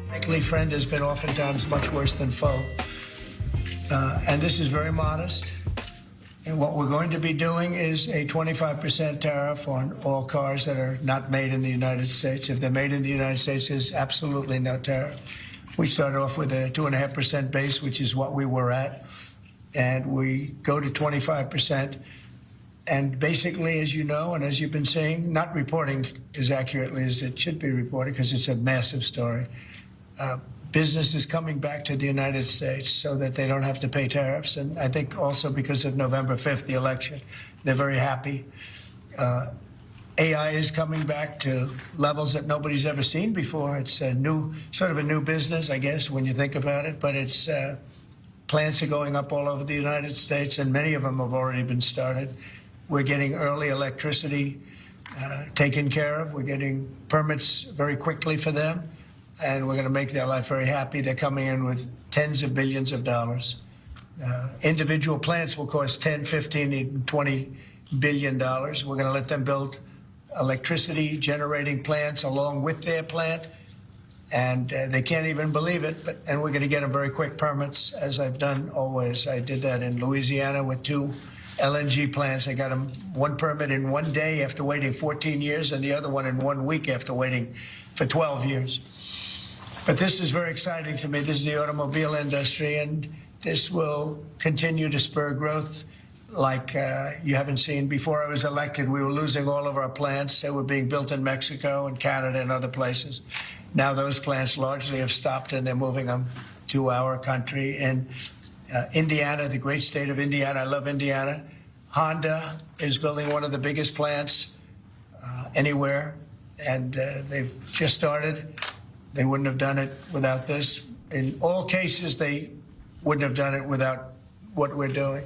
Frankly, friend has been oftentimes much worse than foe. And this is very modest. And what we're going to be doing is a 25% tariff on all cars that are not made in the United States. If they're made in the United States, there's absolutely no tariff. We start off with a 2.5% base, which is what we were at. And we go to 25%. And basically, as you know, and as you've been saying, not reporting as accurately as it should be reported because it's a massive story. Business is coming back to the United States so that they don't have to pay tariffs. And I think also because of November 5th, the election, they're very happy. AI is coming back to levels that nobody's ever seen before. It's a new, sort of a new business, I guess, when you think about it. But it's plants are going up all over the United States, and many of them have already been started. We're getting early electricity taken care of. We're getting permits very quickly for them. And we're going to make their life very happy. They're coming in with tens of billions of dollars. Individual plants will cost 10, 15, even $20 billion. We're going to let them build electricity generating plants along with their plant. And they can't even believe it. And we're going to get them very quick permits, as I've done always. I did that in Louisiana with 2 LNG plants. I got them one permit in 1 day after waiting 14 years and the other one in 1 week after waiting for 12 years. But this is very exciting to me. This is the automobile industry, and this will continue to spur growth like you haven't seen. Before I was elected, we were losing all of our plants. They were being built in Mexico and Canada and other places. Now those plants largely have stopped, and they're moving them to our country. In Indiana, the great state of Indiana, I love Indiana. Honda is building one of the biggest plants anywhere, and they've just started. They wouldn't have done it without this. In all cases, they wouldn't have done it without what we're doing.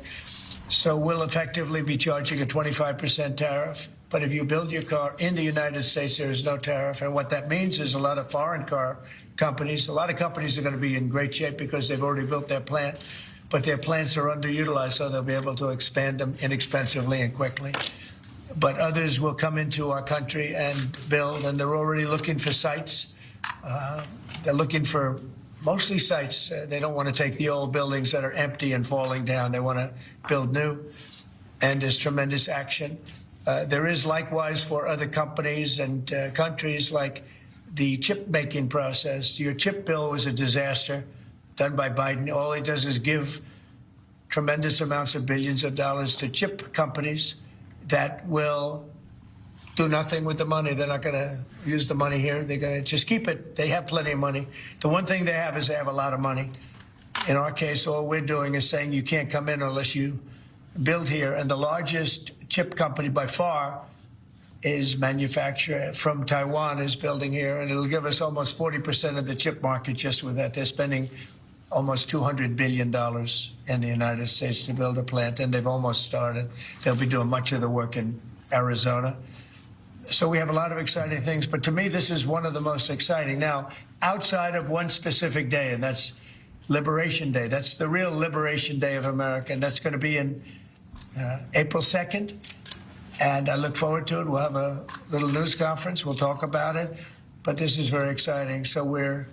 So we'll effectively be charging a 25% tariff. But if you build your car in the United States, there is no tariff. And what that means is a lot of foreign car companies, a lot of companies are going to be in great shape because they've already built their plant. But their plants are underutilized, so they'll be able to expand them inexpensively and quickly. But others will come into our country and build, and they're already looking for sites. They're looking for mostly sites. They don't want to take the old buildings that are empty and falling down. They want to build new, and there's tremendous action. There is likewise for other companies and countries like the chip making process. Your chip bill was a disaster done by Biden. All he does is give tremendous amounts of billions of dollars to chip companies that will do nothing with the money. They're not going to use the money here. They're going to just keep it. They have plenty of money. The one thing they have is they have a lot of money. In our case, all we're doing is saying you can't come in unless you build here. And the largest chip company by far is manufacturer from Taiwan is building here. And it'll give us almost 40% of the chip market just with that. They're spending almost $200 billion in the United States to build a plant. And they've almost started. They'll be doing much of the work in Arizona. So we have a lot of exciting things, but to me, this is one of the most exciting. Now, outside of one specific day, and that's Liberation Day. That's the real Liberation Day of America, and that's going to be in April 2nd, and I look forward to it. We'll have a little news conference. We'll talk about it, but this is very exciting. So we're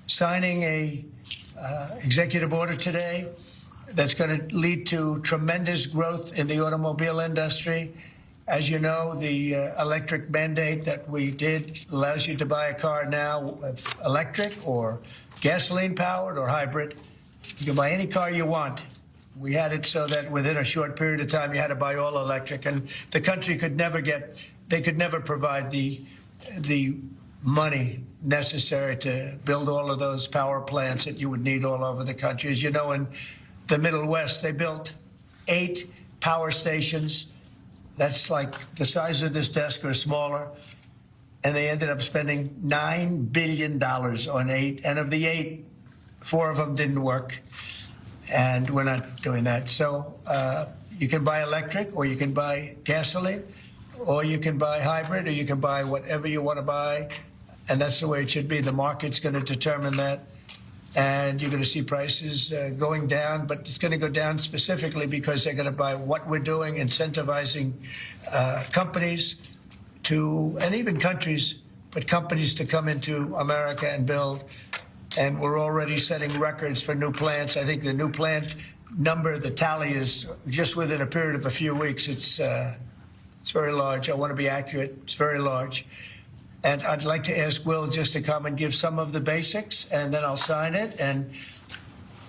signing a executive order today that's going to lead to tremendous growth in the automobile industry. As you know, the electric mandate that we did allows you to buy a car now, electric or gasoline-powered or hybrid. You can buy any car you want. We had it so that within a short period of time, you had to buy all electric, and the country could never they could never provide the money necessary to build all of those power plants that you would need all over the country. As you know, in the Middle West, they built 8 power stations. That's like the size of this desk or smaller. And they ended up spending $9 billion on 8. And of the 8, 4 of them didn't work. And we're not doing that. So you can buy electric, or you can buy gasoline, or you can buy hybrid, or you can buy whatever you want to buy. And that's the way it should be. The market's going to determine that. And you're going to see prices going down, but it's going to go down specifically because they're going to buy what we're doing, incentivizing companies to, and even countries, but companies to come into America and build. and we're already setting records for new plants. I think the new plant number, the tally is just within a period of a few weeks. It's very large. I want to be accurate. It's very large. And I'd like to ask Will just to come and give some of the basics, and then I'll sign it, and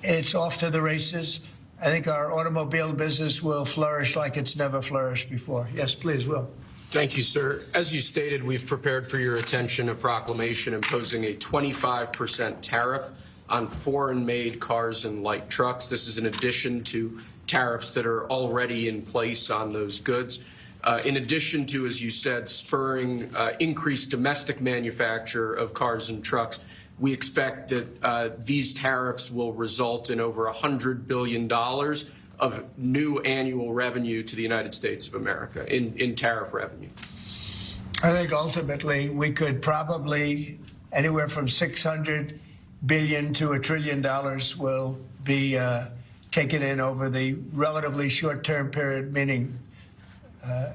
it's off to the races. I think our automobile business will flourish like it's never flourished before. Yes, please, Will. Thank you, sir. As you stated, we've prepared for your attention a proclamation imposing a 25% tariff on foreign-made cars and light trucks. This is in addition to tariffs that are already in place on those goods. In addition to, as you said, spurring increased domestic manufacture of cars and trucks, we expect that these tariffs will result in over $100 billion of new annual revenue to the United States of America in tariff revenue. I think ultimately we could probably anywhere from $600 billion to $1 trillion will be taken in over the relatively short-term period, meaning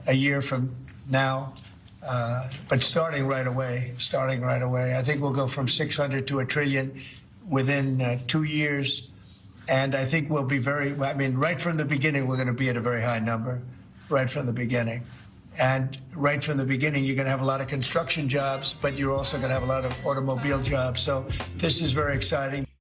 a year from now, but starting right away. I think we'll go from 600 to $1 trillion within 2 years. And I think we'll be right from the beginning, we're going to be at a very high number, right from the beginning. And right from the beginning, you're going to have a lot of construction jobs, but you're also going to have a lot of automobile jobs. So this is very exciting.